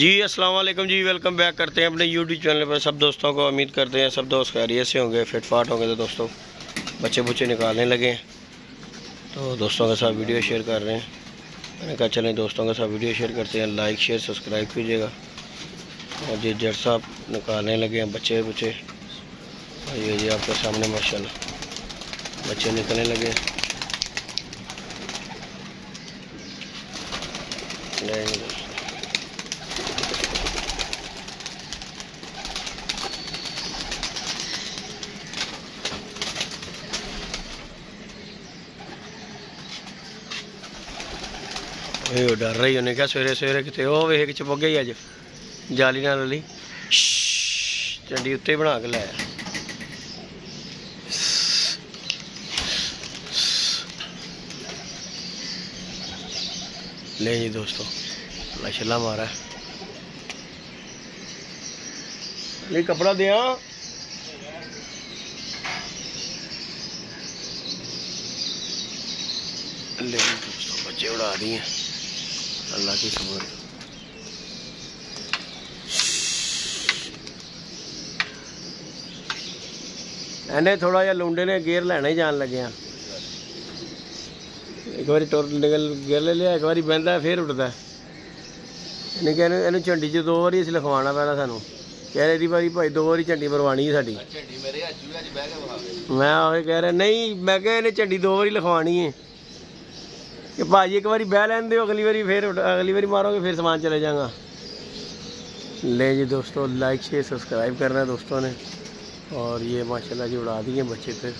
जी अस्सलाम वालेकुम जी, welcome back करते हैं अपने यूट्यूब चैनल पर सब दोस्तों को। उम्मीद करते हैं सब दोस्त खैरियत से होंगे, फिट फाट होंगे। तो दोस्तों बच्चे बुच्चे निकालने लगे हैं तो दोस्तों के साथ वीडियो शेयर कर रहे हैं। मैंने कहा चलें दोस्तों के साथ वीडियो शेयर करते हैं। लाइक शेयर सब्सक्राइब कीजिएगा। और जी जट साहब निकालने लगे हैं बच्चे बुच्चे। ये जी आपके सामने माशाल्लाह बच्चे निकलने लगे हैं। ये डर रही उन्हें क्या सवेरे सवेरे कितने वो वेख चुप गई अज जाली नाल ली झंडी उत्ते बना के लाया। ले जी दोस्तों छला मारा ले कपड़ा दिया। ले दोस्तों बच्चे उड़ा दी हैं अल्लाह की खबर। इन्हें थोड़ा जहा लुंडे ने गेयर लेना ही जान लगे हैं। एक बार टुर निकल गेयर ले लिया, एक बार बहता है फिर उठता है। इन्हें कहने इन झंडी च 2 बार अस लिखवाना पैना सानू। कह रहे बारी भाई 2 बार झंडी मरवानी है साड़ी। मैं वही कह रहा नहीं, मैं कह इन्हें झंडी 2 बार लिखवानी है कि भाजी एक बार बह लैन दो, अगली बारी फिर अगली बारी मारोगे फिर सामान चले जाऊँगा। ले जी दोस्तों लाइक शेयर सब्सक्राइब करना है दोस्तों ने। और ये माशाल्लाह जी उड़ा दिए बच्चे फिर।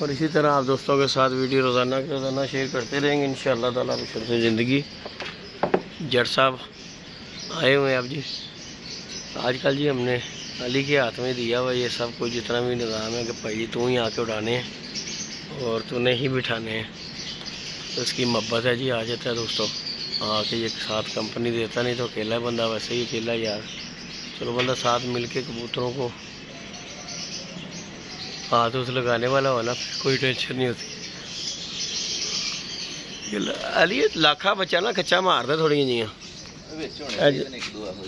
और इसी तरह आप दोस्तों के साथ वीडियो रोज़ाना शेयर करते रहेंगे इंशाअल्लाह ताला बशर से ज़िंदगी। जट साहब आए हुए हैं अब जी। आजकल जी हमने अली के हाथ में दिया हुआ ये सब कुछ, जितना भी निज़ाम है कि भाई तू ही आके उड़ाने हैं और तूने ही बिठाने हैं। तो इसकी मोहब्बत है जी, आ जाता है दोस्तों आके ये साथ कंपनी देता, नहीं तो अकेला बंदा वैसे ही अकेला यार। चलो बंदा साथ मिल के कबूतरों को हाथ उस लगाने वाला हो ना, कोई टेंशन नहीं होती। अली लाखा बच्चा ना खच्चा मारदा थोड़ियां जियां,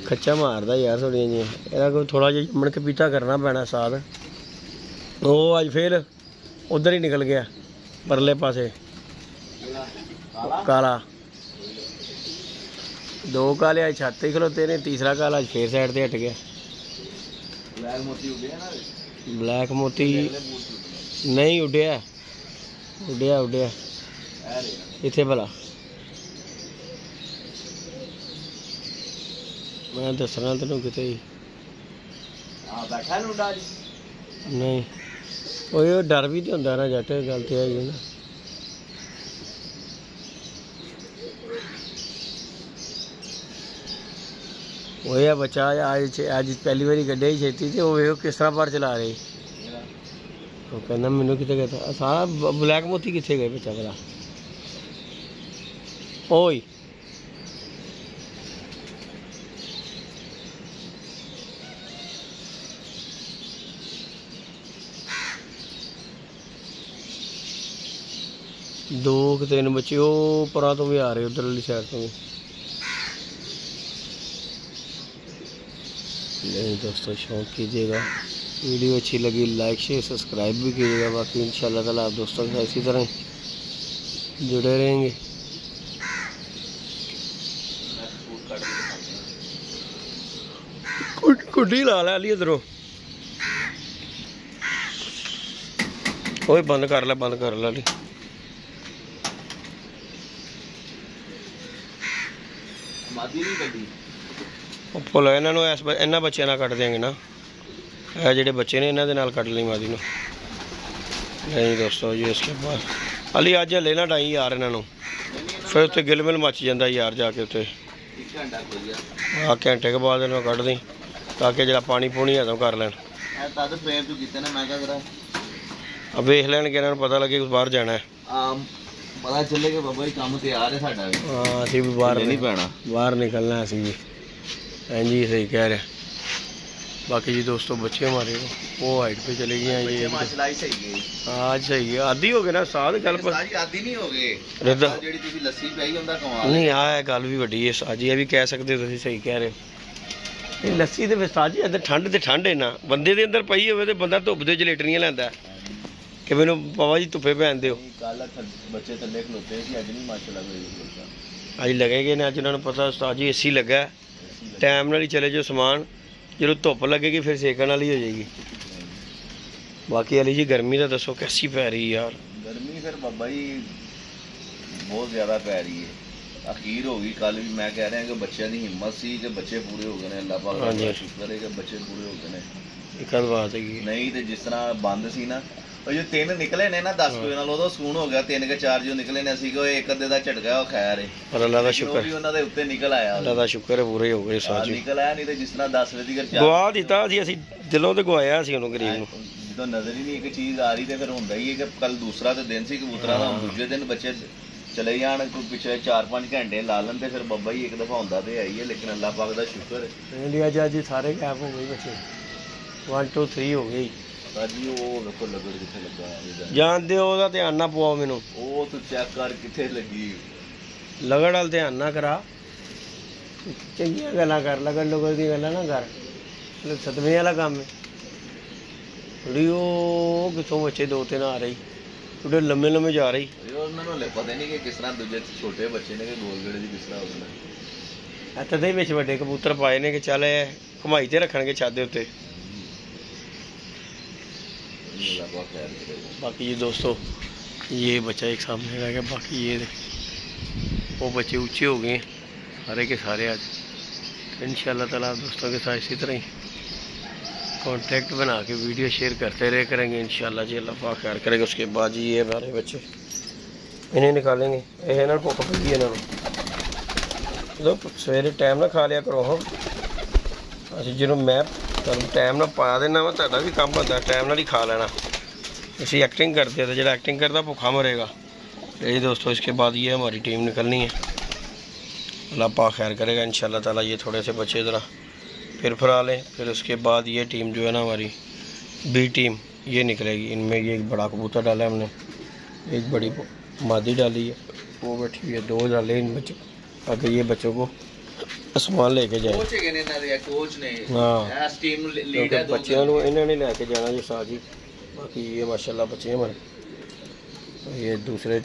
खच्चा मारदा यार थोड़ियां जियां। एदा कोई थोड़ा जिहा जम्मन के पीता करना पैना साथ। वो अज फिर उधर ही निकल गया परले पासे काला। 2 काले अज छत ही खलोते ने, तीसरा काला अज फिर साइड से हट गया। ब्लैक मोती नहीं उड्या उड्या उड्या इत्थे भला मैं दसना तेन किते ही नहीं। वो डर भी तो होंदा ना जट, गल तो है ना। वो यह बच्चा अज पहली बारी गड्ढे ही छेती थी। वो किस तरह पर चला रही। वो कहना मैनू कितने गया सारा ब्लैक मोती कितने गए बच्चा भला। ओए दो कि 3 बच्चे वो परा तो भी आ रहे उधर वाली साइड तो भी। नहीं दोस्तों शौक कीजिएगा, वीडियो अच्छी लगी लाइक शेयर सब्सक्राइब भी कीजिएगा। बाकी इंशाल्लाह ताला आप दोस्तों के साथ इसी तरह जुड़े रहेंगे। कुड्डी ला ली इधरों, बंद कर ली। फुल इन्होंने बच्चों ना कट देंगे ना, है जोड़े बच्चे ने इन्होंने नाल कट ली मादी नूं। नहीं दोस्तों जी इसके बाद अली अज हले ना डाई यार इन्हों, फिर उत्ते गिलमिल मच जाता यार जाके उत्ते। हाँ घंटे के बाद इन्हों कट दी ताकि जरा पानी पूनी खत्म कर लैन। अब वेख लैन कि इन्होंने पता लगे बाहर जाना है। पता चले कि बाबा जी काम तैयार है साडा भी। हाँ असीं भी बाहर नहीं पैना, बाहर निकलना असीं भी। हाँ जी सही कह रहे। बाकी जी दोस्तों बच्चे हमारे वो हाइट पे चले गए हैं। ये माशाल्लाह सही है, आज सही है, आधी हो गए ना साथ चल पर आधी नहीं हो गए रेदा ਜਿਹੜੀ ਤੁਸੀਂ ਲੱਸੀ ਪਈ ਹੁੰਦਾ ਕਮਾਲ नहीं आ गल भी वड्डी है साजी, ये भी कह सकते हो, तुसीं सही कह रहे हो। ये लस्सी ते साजी अंदर ठंड ते ठंड है ना, बंदे दे अंदर पई होवे ते बंदा धुप दे जलेटनियां लैंदा कि मैनू पापा जी धुप्पे पैन दिओ। ਕੱਲ ਬੱਚੇ ਥੱਲੇ ਖਲੋਤੇ ਸੀ, ਅੱਜ ਨਹੀਂ ਮਾਸ਼ਾਅੱਲਾ ਕੋਈ ਖਲੋਤਾ। अज लगेगे ने, अज उन्होंने पता उस्ताद जी एसी लगा टाइम नाल ही चले जो समान, जो धुप लगेगी फिर सेकन वाली हो जाएगी। बाकी अली जी गर्मी का दसो कैसी पै रही यार? गर्मी फिर बाबा जी बहुत ज़्यादा पै रही है, अखीर हो गई। कल भी मैं कह रहा कि बच्चों की हिम्मत सी कि बच्चे पूरे हो गए हैं, अल्लाह पाक दा शुक्र है कि बच्चे पूरे हो गए हैं। एक बात है नहीं तो जिस तरह बंद सी ना, जो 3 निकले ने ना 10 ਵਜੇ ਨਾਲ ਉਦੋਂ ਸਕੂਨ ਹੋ ਗਿਆ। 3 ਕੇ 4 ਜੋ ਨਿਕਲੇ ਨੇ ਸੀਗੇ, ਇੱਕ ਅੱਧੇ ਦਾ ਝਟਕਾ ਉਹ ਖੈਰ ਹੈ, ਪਰ ਅੱਲਾ ਦਾ ਸ਼ੁਕਰ ਵੀ ਉਹਨਾਂ ਦੇ ਉੱਤੇ ਨਿਕਲ ਆਇਆ। ਅੱਲਾ ਦਾ ਸ਼ੁਕਰ ਹੈ ਪੂਰੇ ਹੋ ਗਏ ਸਾਜ ਨਿਕਲ ਆਇਆ, ਨਹੀਂ ਤੇ ਜਿਸ ਤਰ੍ਹਾਂ 10 ਵਜੇ ਦੀ ਗਵਾ ਦਿੱਤਾ ਅਸੀਂ ਦਿਲੋਂ ਤੇ ਗਵਾਇਆ ਸੀ ਉਹਨੂੰ ਗਰੀਬ ਨੂੰ। ਜਦੋਂ ਨਜ਼ਰ ਹੀ ਨਹੀਂ ਇੱਕ ਚੀਜ਼ ਆ ਰਹੀ ਤੇ ਫਿਰ ਹੁੰਦਾ ਹੀ ਹੈ ਕਿ ਕੱਲ ਦੂਸਰਾ ਤੇ ਦਿਨ ਸੀ ਕਬੂਤਰਾਂ ਦਾ, ਦੂਜੇ ਦਿਨ ਬੱਚੇ ਚਲੇ ਜਾਣ ਕੋਈ ਪਿਛਲੇ 4-5 ਘੰਟੇ ਲਾ ਲੈਣ ਤੇ ਫਿਰ ਬੱਬਾ ਹੀ ਇੱਕ ਦਫਾ ਹੁੰਦਾ ਤੇ ਆਈ ਹੈ। ਲੇਕਿਨ ਅੱਲਾਹ ਪਾਕ ਦਾ ਸ਼ੁਕਰ ਹੈ ਇੰਡੀਆ ਜੀ ਸਾਰੇ ਗੈਪ ਹੋ ਗਏ ਬੱਚੇ, 1 2 3 ਹੋ ਗਈ ਜੀ। ਉਹ ਵੇਖੋ ਲੱਗੜ ਕਿੱਥੇ ਲੱਗਾ ਜਾਣਦੇ ਹੋ, ਉਹਦਾ ਧਿਆਨ ਨਾ ਪਵਾਓ ਮੈਨੂੰ, ਉਹ ਤੂੰ ਚੈੱਕ ਕਰ ਕਿੱਥੇ ਲੱਗੀ ਲਗੜ ਵਾਲ ਧਿਆਨ ਨਾ ਕਰਾ, ਚੰਗੀਆਂ ਗੱਲਾਂ ਕਰ, ਲਗੜ ਲਗੜ ਦੀ ਗੱਲਾਂ ਨਾ ਕਰ, ਸਦਮੇ ਵਾਲਾ ਕੰਮ ਹੈ। ਥੋੜੀ ਉਹ ਕਿਥੋਂ ਬੱਚੇ 2-3 ਆ ਰਹੀ, ਥੋੜੇ ਲੰਮੇ ਲੰਮੇ ਜਾ ਰਹੀ। ਉਹਨਾਂ ਨੂੰ ਪਤਾ ਨਹੀਂ ਕਿ ਕਿਸ ਤਰ੍ਹਾਂ ਦੂਜੇ ਛੋਟੇ ਬੱਚੇ ਨੇ ਕਿ ਗੋਲਗੜੇ ਦੀ ਕਿਸ ਤਰ੍ਹਾਂ ਹੋਣਾ। ਇੱਥੇ ਦੇ ਵਿੱਚ ਵੱਡੇ ਕਬੂਤਰ ਪਾਏ ਨੇ ਕਿ ਚੱਲ ਘੁਮਾਈ ਤੇ ਰੱਖਣਗੇ ਛੱਤ ਦੇ ਉੱਤੇ। बाकी ये दोस्तों ये बच्चा एक सामने रह गया, बाकी ये वो बच्चे ऊंचे हो गए सारे के सारे आज। इंशाल्लाह ताला दोस्तों के साथ इसी तरह ही कांटेक्ट बना के वीडियो शेयर करते रहे करेंगे इंशाल्लाह जी, अल्लाह पाक खैर करेगा। उसके बाद जी ये हमारे बच्चे इन्हें निकालेंगे, ये ना भुख पई है इन्होंने सवेरे टाइम ना खा लिया करो। हाँ अच्छा जो मैं टाइम ना पा देना वा, तुहाडा भी काम बनता टाइम नाल ही खा लेना। इसी एक्टिंग करते हैं तो जो एक्टिंग करता भुखा मरेगा। ये दोस्तों इसके बाद ये हमारी टीम निकलनी है, अल्लाह पाक खैर करेगा इंशाल्लाह ताला। ये थोड़े से बच्चे ज़रा फिर फरा लें, फिर उसके बाद ये टीम जो है ना हमारी बी टीम ये निकलेगी। इनमें ये एक बड़ा कबूतर डाला है हमने, एक बड़ी मादी डाली है, वो बैठी हुई है, 2 डाले इन बच्चों, अगर ये बच्चों को समान लेके जाए। हाँ बच्चों इन्होंने लैके जाना जी साथ ही। बाकी ये माशाल्लाह बच्चे हमारे, ये दूसरे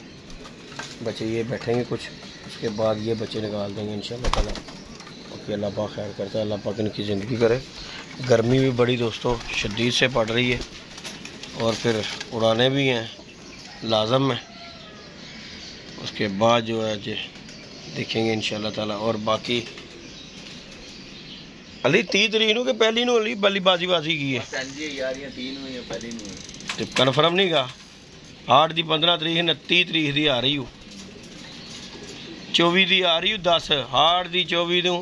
बच्चे ये बैठेंगे कुछ, उसके बाद ये बच्चे निकाल देंगे इंशाल्लाह ताला। बाकी अल्लाह पाक खैर करता है, अल्लाह पाक इनकी ज़िंदगी करे। गर्मी भी बड़ी दोस्तों शदीद से पड़ रही है और फिर उड़ाने भी हैं लाजम है। उसके बाद जो है जी देखेंगे इंशाल्लाह ताला। और बाकी अली 30 तरीक नूं कि पहली नूं अली बल्लेबाजी की है तो कन्फर्म नहीं गा। 8 दी 15 तरीक 29 तरीक दी आ रही हो, 24 दी आ रही हो 10 8 दी 24 नूं,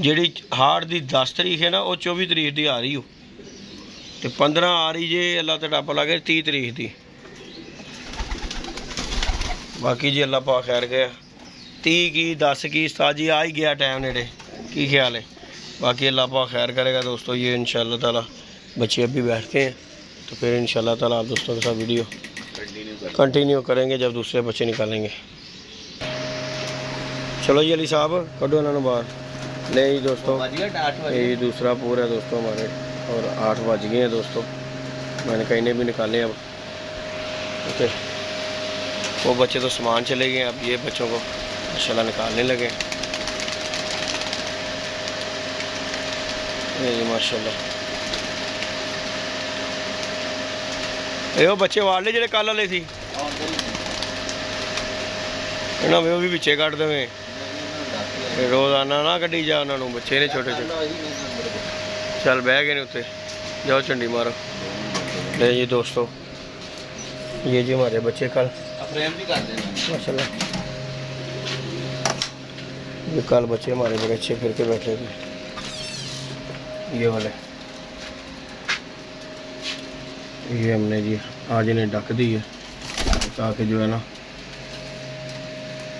जिहड़ी 8 दी 10 तरीक है ना वो 24 तरीक दी आ रही हो, तो 15 आ रही जे अल्लाह ते डब्बा लगे 30 तरीक दी। बाकी जी अल्लाह पाक खैर गया 30 की 10 की ताजी आ ही गया टाइम नेड़े, की ख्याल है? बाकी अल्लाह पाक खैर करेगा दोस्तों। ये इंशाल्लाह ताला बच्चे अभी बैठते हैं तो फिर इंशाल्लाह ताला आप दोस्तों के साथ वीडियो कंटिन्यू करेंगे जब दूसरे बच्चे निकालेंगे। चलो जी अली साहब कढ़ो इन्होंने बाहर ले जी दोस्तों। ये दूसरा पूरा है दोस्तों हमारे, और 8 बज गए हैं दोस्तों। मैंने कहीं ने भी निकाले अब, ओके। वो बच्चे तो सामान चले गए, अब ये बच्चों को माशाल्लाह निकालने लगे। ये माशाल्लाह ये बच्चे वाले जेडे कल वाले सी ना वो भी पिछे कट देवे, रोजाना ना कड्डी जा उन्होंने, बच्चे ने छोटे छोटे। चल बह गए उत्ते, जाओ झंडी मारो। ले जी दोस्तों ये जी हमारे बच्चे कल माशाल्लाह, ये कल बच्चे हमारे बड़े अच्छे फिर के बैठे थे। ये वाले ये हमने जी आज इन्हें ढक दी है ताकि जो है ना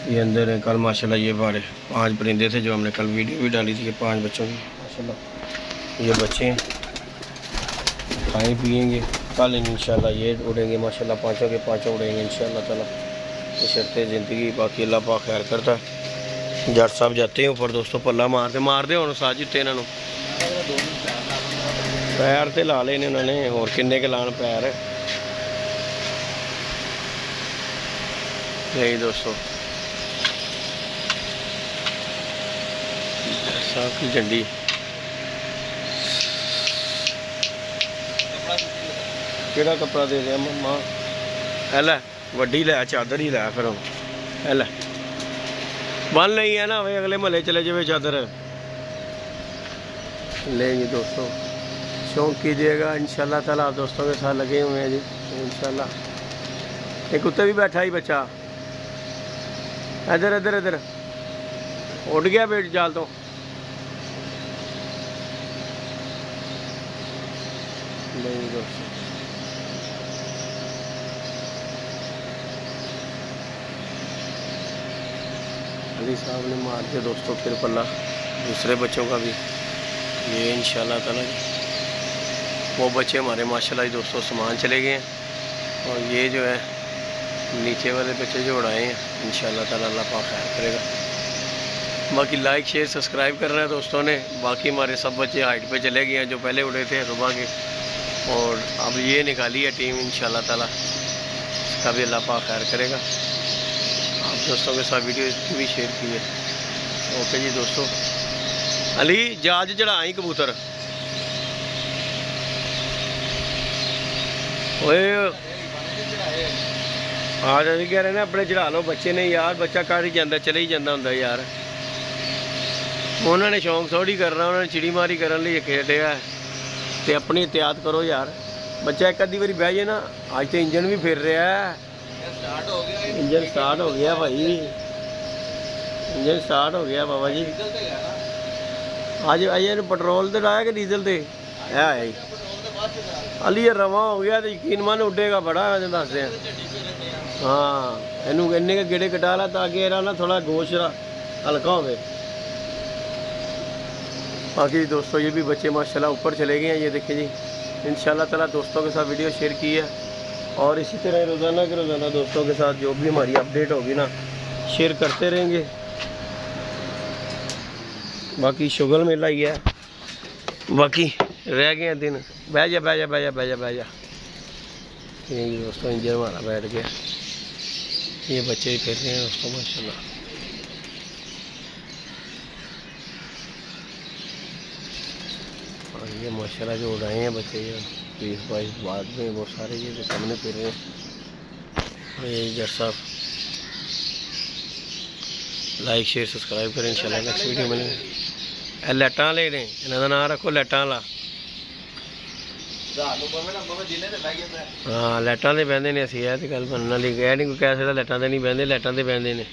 ये अंदर है। कल माशाल्लाह ये बड़े 5 परिंदे थे जो हमने कल वीडियो भी डाली थी, 5 बच्चों की माशाल्लाह। ये बच्चे खाएँ पिएंगे, कल इंशाल्लाह ये उड़ेंगे माशाल्लाह, पाँचों के पाँचों उड़ेंगे इंशाल्लाह ताला। ये शर्ते ज़िंदगी, बाकी अल्लाह पाक खैर करता है। जट साहब जाते हैं ऊपर दोस्तों, पल्ला मारते हो साजिद इन्हों पैर तो ला ले उन्होंने, होर किन्ने के लान पैर। नहीं दोस्तों साहब की झंडी केड़ा कपड़ा दे दिया मम्मा, है वड्डी लै चादर ही लै फिर है लै बन नहीं है ना, भाई अगले महल्ले चले जाए चादर लेंगे दोस्तों। शौक कीजिएगा इंशाल्लाह ताला, आप दोस्तों के साथ लगे हुए हैं जी इंशाल्लाह। एक कुत्ते भी बैठा ही बच्चा, इधर इधर इधर उड़ गया बेट जाल तो। नहीं दोस्तों अली साहब ने मार के दोस्तों फिर पल्ला दूसरे बच्चों का भी ये इंशाल्लाह ताला। वो बच्चे हमारे माशाल्लाह दोस्तों सामान चले गए हैं, और ये जो है नीचे वाले बच्चे जो उड़ाए हैं इंशाल्लाह ताला अल्लाह पाक खैर करेगा। बाकी लाइक शेयर सब्सक्राइब करना है दोस्तों ने। बाकी हमारे सब बच्चे हाइट पे चले गए हैं जो पहले उड़े थे सुबह के, और अब ये निकाली है टीम इंशाल्लाह ताला, इसका भी अल्लाह पाक खैर करेगा। आप दोस्तों के साथ वीडियो भी शेयर कीजिए। ओके जी दोस्तों, अली जहाज चढ़ाई कबूतर ओए आज अभी कह रहे हैं अपने चढ़ा लो बच्चे ने यार, बच्चा कर ही जाता चले ही जाता होंगे यार। उन्होंने शौक थोड़ी करना, उन्होंने चिड़ी मारी करने लिए खेलिया है, तो अपनी एहतियात करो यार। बच्चा एक अद्धी बारी बह जाए ना, अज तो इंजन भी फिर रहा है, इंजन स्टार्ट हो गया भाई, इंजन स्टार्ट हो गया बाबा जी। अज अजय पेट्रोल तो डाया कि डीजल से है अली ये रवा हो गया तो यकीन मन उडेगा बड़ा दसते हैं। हाँ इनू इन्ने के गेड़े कटा ला ताकि यह ना थोड़ा गोश्त हल्का हो। बाकी दोस्तों ये भी बच्चे माशाल्लाह ऊपर चले गए हैं, ये देखिए जी इंशाल्लाह ताला दोस्तों के साथ वीडियो शेयर की है, और इसी तरह रोज़ाना के रोज़ाना दोस्तों के साथ जो भी हमारी अपडेट होगी ना शेयर करते रहेंगे। बाकी शुगर मेला ही है, बाकी रह गए हैं दिन। बह जा बह जा बह जा बह जा बह जा। ये दोस्तों इंजन हमारा बैठ गया, ये बच्चे ही फिर रहे हैं दोस्तों माशाल्लाह। और ये माशाल्लाह जो उड़ाए हैं बच्चे, ये 20-22 बाद में बहुत सारे ये जो सामने फिर रहे हैं। और ये जट साहब लाइक शेयर सब्सक्राइब करें इंशाल्लाह। नेक्स्ट वीडियो मिलेंगे। लाइटा ले ने इन्हों का नाम रखो लाइटा वाला। हाँ लाइटा से बहते हैं, असं यह तो गल बनने वाली, कह नहीं कोई कह सकता लाइटा से नहीं बहते, लाइटा से बहते हैं।